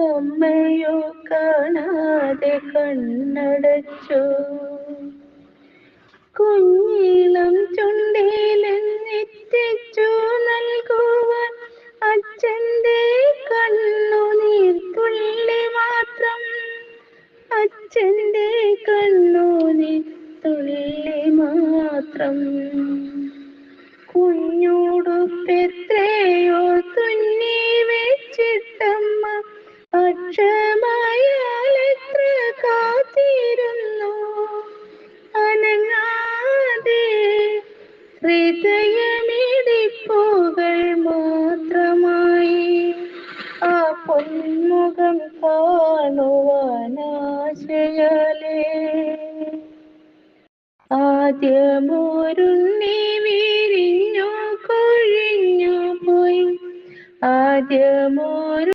അമ്മയോ കാണാതെ കണ്ണടച്ചു. കുഞ്ഞിളം ചുണ്ടിലെത്തിച്ചു നൽകുവാൻ അച്ഛൻ്റെ കണ്ണുനീർ തുള്ളി മാത്രം. അച്ഛൻ്റെ കണ്ണുനീർ തുള്ളി മാത്രം. കുഞ്ഞുടുപ്പെത്രയോ തുന്നി വെച്ചിട്ടമ്മ അക്ഷമയാലെത്ര കാത്തിരുന്നു. അനങ്ങാതെ ഹൃദയമിടിപ്പുകൾ മാത്രമായി ആ പൊന്മുഖം കാണുവാനാശയാലേ. ആദ്യമൊരുണ്ണി വിരിഞ്ഞു കൊഴിഞ്ഞു പോയി. ആദ്യമോ